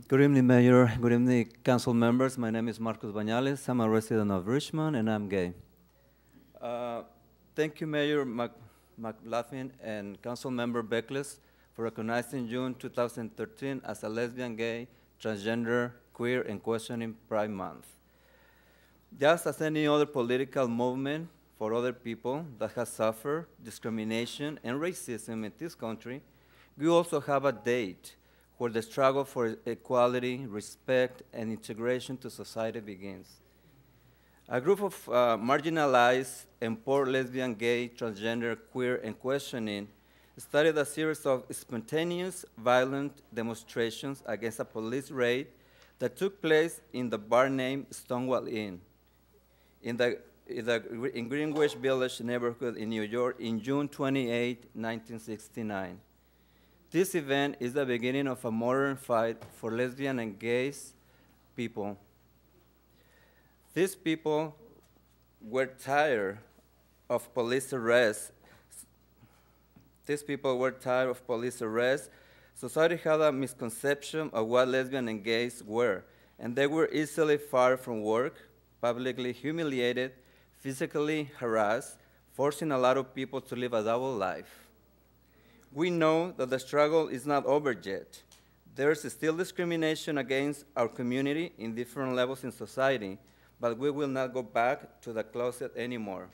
Good evening, Mayor. Good evening, council members. My name is Marcos Bañales. I'm a resident of Richmond, and I'm gay. Thank you, Mayor McLaughlin and Council Member Beckles, for recognizing June 2013 as a lesbian, gay, transgender, queer, and questioning Pride Month. Just as any other political movement for other people that has suffered discrimination and racism in this country, we also have a date where the struggle for equality, respect, and integration to society begins. A group of marginalized and poor lesbian, gay, transgender, queer, and questioning started a series of spontaneous, violent demonstrations against a police raid that took place in the bar named Stonewall Inn in Greenwich Village neighborhood in New York in June 28, 1969. This event is the beginning of a modern fight for lesbian and gay people. These people were tired of police arrests. Society had a misconception of what lesbian and gays were, and they were easily fired from work, publicly humiliated, physically harassed, forcing a lot of people to live a double life. We know that the struggle is not over yet. There is still discrimination against our community in different levels in society, but we will not go back to the closet anymore.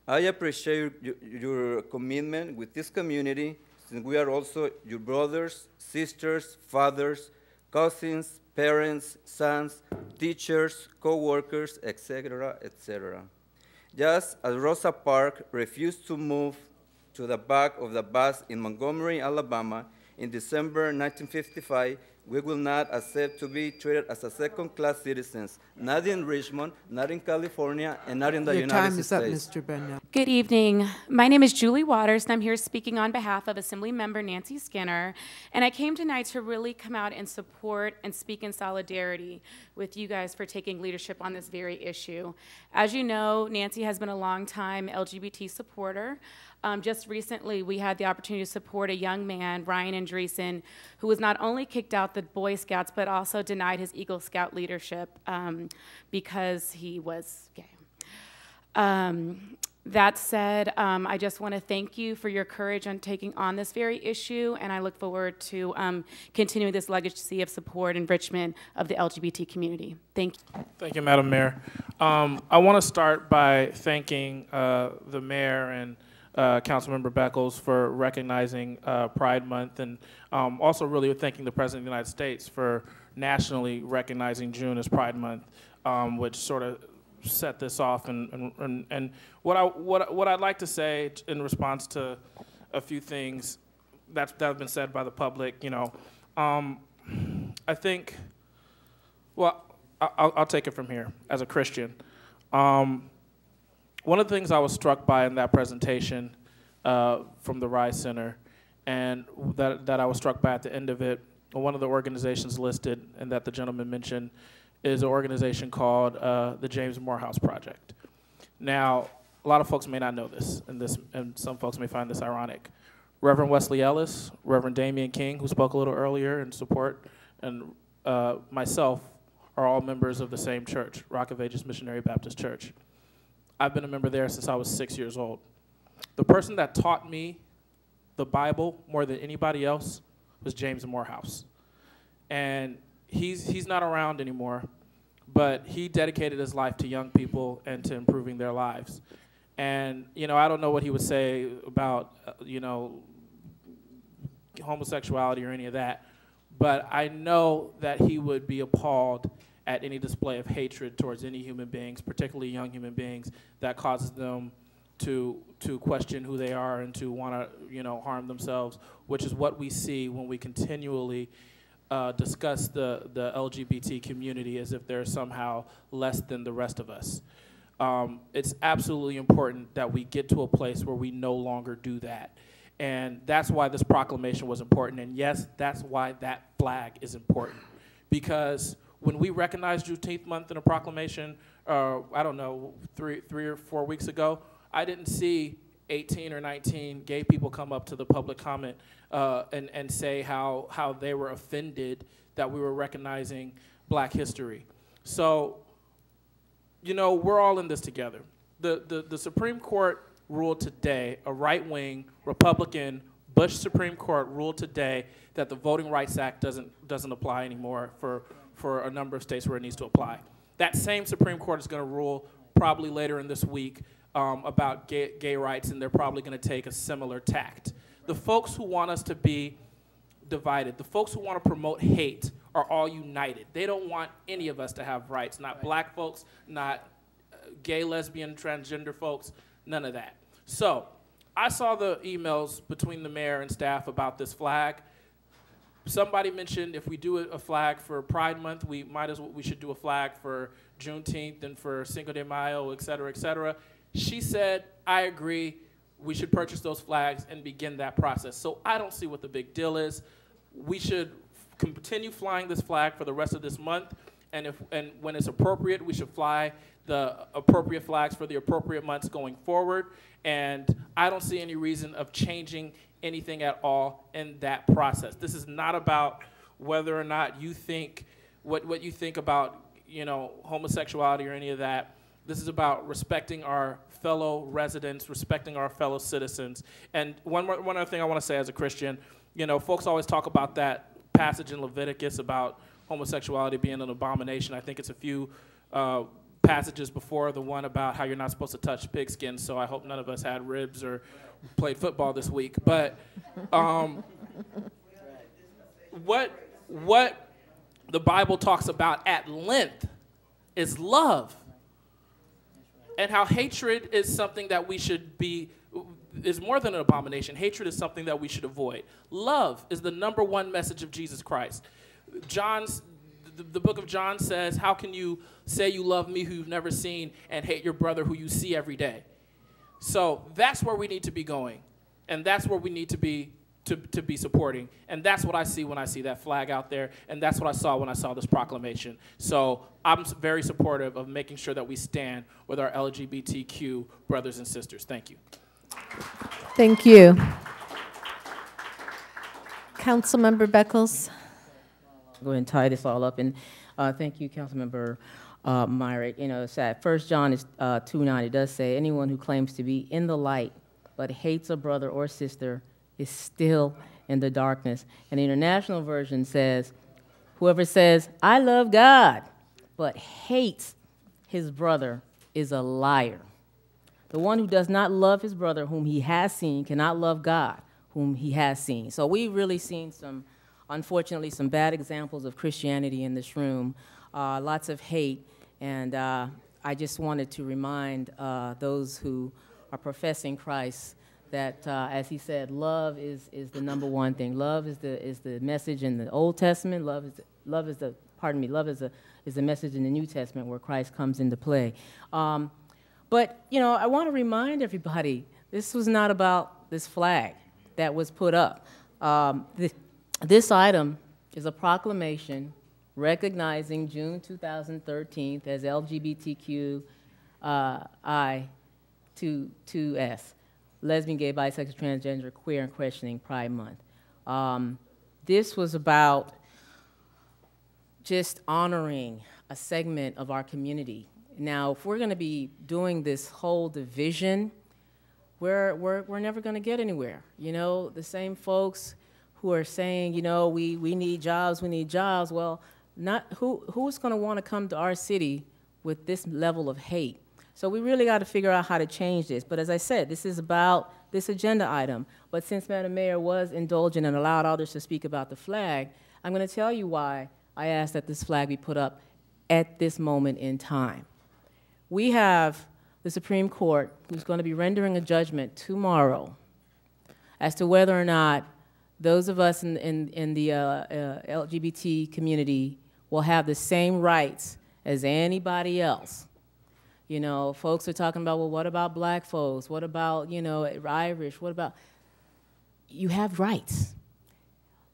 I appreciate your commitment with this community, since we are also your brothers, sisters, fathers, cousins, parents, sons, teachers, co-workers, etc., etc. Just as Rosa Parks refused to move to the back of the bus in Montgomery, Alabama in December 1955, we will not accept to be treated as a second-class citizens, not in Richmond, not in California, and not in the United States. Your time is up, Mr. Bennett. Good evening. My name is Julie Waters, and I'm here speaking on behalf of Assembly Member Nancy Skinner. And I came tonight to really come out and support and speak in solidarity with you guys for taking leadership on this very issue. As you know, Nancy has been a longtime LGBT supporter. Just recently, we had the opportunity to support a young man, Ryan Andreessen, who was not only kicked out the Boy Scouts, but also denied his Eagle Scout leadership because he was gay. That said, I just want to thank you for your courage on taking on this very issue, and I look forward to continuing this legacy of support in Richmond of the LGBT community. Thank you. Thank you, Madam Mayor. I want to start by thanking the mayor and Councilmember Beckles for recognizing Pride Month, and also really thanking the President of the United States for nationally recognizing June as Pride Month, which sort of set this off. And what I'd like to say in response to a few things that have been said by the public, you know, I think, well, I'll take it from here as a Christian. One of the things I was struck by in that presentation from the Rise Center, and that I was struck by at the end of it, one of the organizations listed and that the gentleman mentioned is an organization called the James Morehouse Project. Now, a lot of folks may not know this, and some folks may find this ironic. Reverend Wesley Ellis, Reverend Damian King, who spoke a little earlier in support, and myself are all members of the same church, Rock of Ages Missionary Baptist Church. I've been a member there since I was 6 years old. The person that taught me the Bible more than anybody else was James Morehouse. And he's not around anymore, but he dedicated his life to young people and to improving their lives. And, you know, I don't know what he would say about, you know, homosexuality or any of that, but I know that he would be appalled at any display of hatred towards any human beings, particularly young human beings, that causes them to question who they are and to want to, you know, harm themselves, which is what we see when we continually discuss the LGBT community as if they're somehow less than the rest of us. It's absolutely important that we get to a place where we no longer do that. And that's why this proclamation was important. And yes, that's why that flag is important. Because when we recognized Juneteenth month in a proclamation, I don't know, three or 4 weeks ago, I didn't see 18 or 19 gay people come up to the public comment and say how they were offended that we were recognizing Black history. So, you know, we're all in this together. The Supreme Court ruled today, a right-wing Republican Bush Supreme Court ruled today that the Voting Rights Act doesn't apply anymore for a number of states where it needs to apply. That same Supreme Court is going to rule probably later in this week about gay rights, and they're probably going to take a similar tact. The folks who want us to be divided, the folks who want to promote hate, are all united. They don't want any of us to have rights, not Black folks, not gay, lesbian, transgender folks, none of that. So I saw the emails between the mayor and staff about this flag. Somebody mentioned if we do a flag for Pride Month, we should do a flag for Juneteenth and for Cinco de Mayo, et cetera, et cetera. She said, I agree, we should purchase those flags and begin that process. So I don't see what the big deal is. We should continue flying this flag for the rest of this month, and when it's appropriate, we should fly the appropriate flags for the appropriate months going forward. And I don't see any reason of changing anything at all in that process. This is not about whether or not you think what you think about, you know, homosexuality or any of that. This is about respecting our fellow residents, respecting our fellow citizens. And one other thing I want to say as a Christian, you know, folks always talk about that passage in Leviticus about homosexuality being an abomination. I think it's a few passages before the one about how you're not supposed to touch pigskin, so I hope none of us had ribs or played football this week. But what the Bible talks about at length is love, and how hatred is something that we should be, is more than an abomination. Hatred is something that we should avoid. Love is the #1 message of Jesus Christ. The book of John says, how can you say you love me who you've never seen and hate your brother who you see every day? So that's where we need to be going, and that's where we need to be supporting, and that's what I see when I see that flag out there, and that's what I saw when I saw this proclamation. So I'm very supportive of making sure that we stand with our LGBTQ brothers and sisters. Thank you. Thank you. Councilmember Beckles. Go ahead and tie this all up, and thank you, Councilmember Myrick. You know, it's at 1 John 2:9. It does say, anyone who claims to be in the light but hates a brother or sister is still in the darkness. And the International Version says, whoever says, I love God, but hates his brother is a liar. The one who does not love his brother whom he has seen cannot love God whom he has seen. So we've really seen unfortunately, some bad examples of Christianity in this room, lots of hate, and I just wanted to remind those who are professing Christ that, as he said, love is the #1 thing. Love is the message in the Old Testament. Love is the message in the New Testament where Christ comes into play. But you know, I want to remind everybody, this was not about this flag that was put up. This item is a proclamation recognizing June 2013 as LGBTQI2S, Lesbian, Gay, Bisexual, Transgender, Queer, and Questioning Pride Month. This was about just honoring a segment of our community. Now, if we're going to be doing this whole division, we're never going to get anywhere. You know, the same folks who are saying, you know, we need jobs, well, who's going to want to come to our city with this level of hate? So we really got to figure out how to change this. But as I said, this is about this agenda item. But since Madam Mayor was indulgent and allowed others to speak about the flag, I'm going to tell you why I asked that this flag be put up at this moment in time. We have the Supreme Court who's going to be rendering a judgment tomorrow as to whether or not those of us in the LGBT community will have the same rights as anybody else. You know, folks are talking about, well, what about black folks? What about, you know, Irish? What about, you have rights.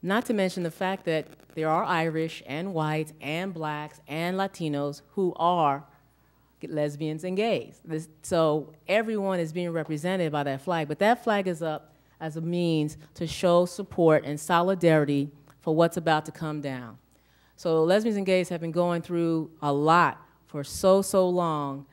Not to mention the fact that there are Irish and whites and blacks and Latinos who are lesbians and gays. So everyone is being represented by that flag, but that flag is up as a means to show support and solidarity for what's about to come down. So lesbians and gays have been going through a lot for so long,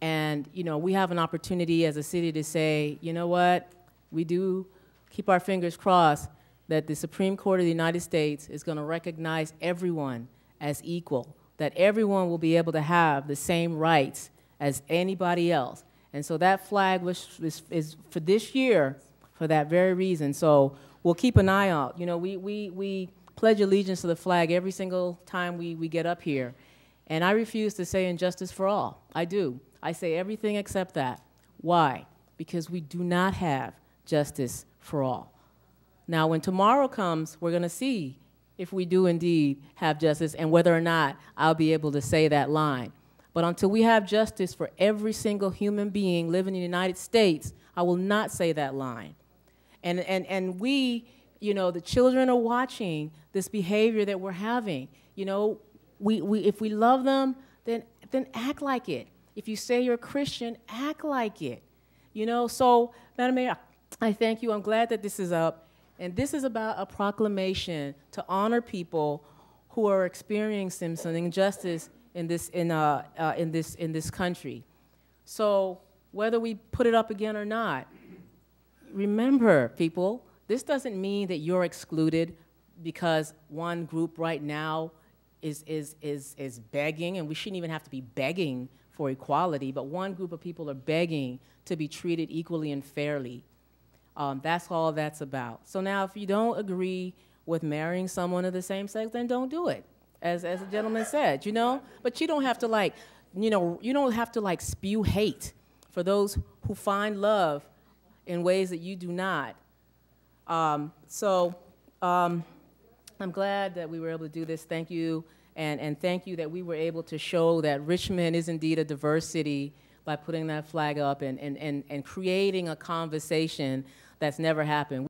and we have an opportunity as a city to say, you know what, we do keep our fingers crossed that the Supreme Court of the United States is going to recognize everyone as equal, that everyone will be able to have the same rights as anybody else. And so that flag is for this year for that very reason. So we'll keep an eye out. We pledge allegiance to the flag every single time we get up here. And I refuse to say injustice for all. I do. I say everything except that. Why? Because we do not have justice for all. Now, when tomorrow comes, we're going to see if we do indeed have justice and whether or not I'll be able to say that line. But until we have justice for every single human being living in the United States, I will not say that line. And we, the children are watching this behavior that we're having. If we love them, then act like it. If you say you're a Christian, act like it. So, Madam Mayor, I thank you. I'm glad that this is up. And this is about a proclamation to honor people who are experiencing some injustice in this country. So whether we put it up again or not, remember, people, this doesn't mean that you're excluded because one group right now is begging, and we shouldn't even have to be begging for equality, but one group of people are begging to be treated equally and fairly. That's all that's about. So now if you don't agree with marrying someone of the same sex, then don't do it, as the gentleman said, But you don't have to you don't have to spew hate for those who find love in ways that you do not. I'm glad that we were able to do this. Thank you, and thank you that we were able to show that Richmond is indeed a diverse city by putting that flag up and creating a conversation that's never happened.